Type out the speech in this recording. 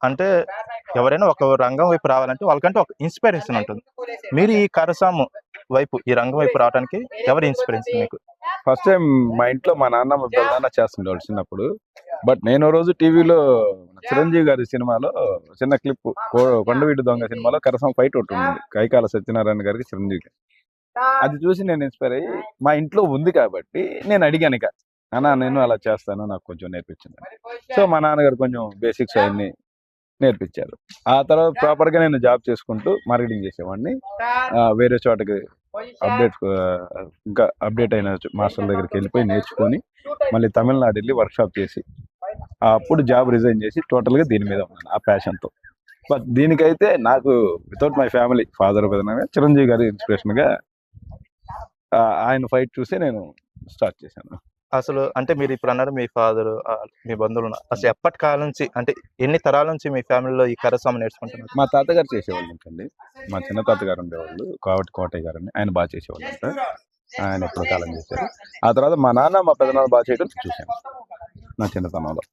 అంటే ఎవరైనా ఒక రంగం వైపు రావాలంటే వాళ్ళకంటే ఒక ఇన్స్పిరేషన్ ఉంటుంది. మీరు ఈ కరసాము వైపు ఈ రంగం వైపు రావడానికి ఎవరి ఇన్స్పిరేషన్ మీకు? ఫస్ట్ టైం మా ఇంట్లో మా నాన్న మా పెద్దనాన్న చేస్తుండేవాళ్ళు చిన్నప్పుడు. బట్ నేను రోజు టీవీలో చిరంజీవి గారి సినిమాలో చిన్న క్లిప్ కొండవీటి దొంగ సినిమాలో కరసం ఫైట్ ఒకటి ఉంది, కైకాల సత్యనారాయణ గారికి చిరంజీవి. అది చూసి నేను ఇన్స్పైర్ అయ్యి మా ఇంట్లో ఉంది కాబట్టి నేను అడిగాను, ఇక అన్నా నేను అలా చేస్తాను, నాకు కొంచెం నేర్పించింది. సో మా నాన్నగారు కొంచెం బేసిక్స్ అవన్నీ నేర్పించారు. ఆ తర్వాత ప్రాపర్గా నేను జాబ్ చేసుకుంటూ మార్కెటింగ్ చేసేవాడిని. వేరే చోటకి ఇంకా అప్డేట్ అయిన మాస్టర్ల దగ్గరికి వెళ్ళిపోయి నేర్చుకొని మళ్ళీ తమిళనాడు వెళ్ళి వర్క్షాప్ చేసి అప్పుడు జాబ్ రిజైన్ చేసి టోటల్గా దీని మీద ఉన్నాను ఆ ప్యాషన్తో. బట్ దీనికైతే నాకు వితౌట్ మై ఫ్యామిలీ ఫాదర్ విధంగా చిరంజీవి గారి ఇన్స్పిరేషన్గా ఆయన ఫైట్ చూసి నేను స్టార్ట్ చేశాను. అసలు అంటే మీరు ఇప్పుడు అన్నారు మీ ఫాదర్ మీ బంధువులు అసలు ఎప్పటి కాలం నుంచి అంటే ఎన్ని తరాల నుంచి మీ ఫ్యామిలీలో ఈ కరసాము నేర్చుకుంటున్నారు? మా తాతగారు చేసేవాళ్ళు అండి, మా చిన్న తాతగారు ఉండేవాళ్ళు కోటయ్య గారు అని, ఆయన బాగా చేసేవాళ్ళు అంట. ఆయన ఎప్పుడు కాలం చేశారు. ఆ తర్వాత మా నాన్న మా పెద్దనాన్న బాగా చేయడం చూశాను నా చిన్నతనంలో.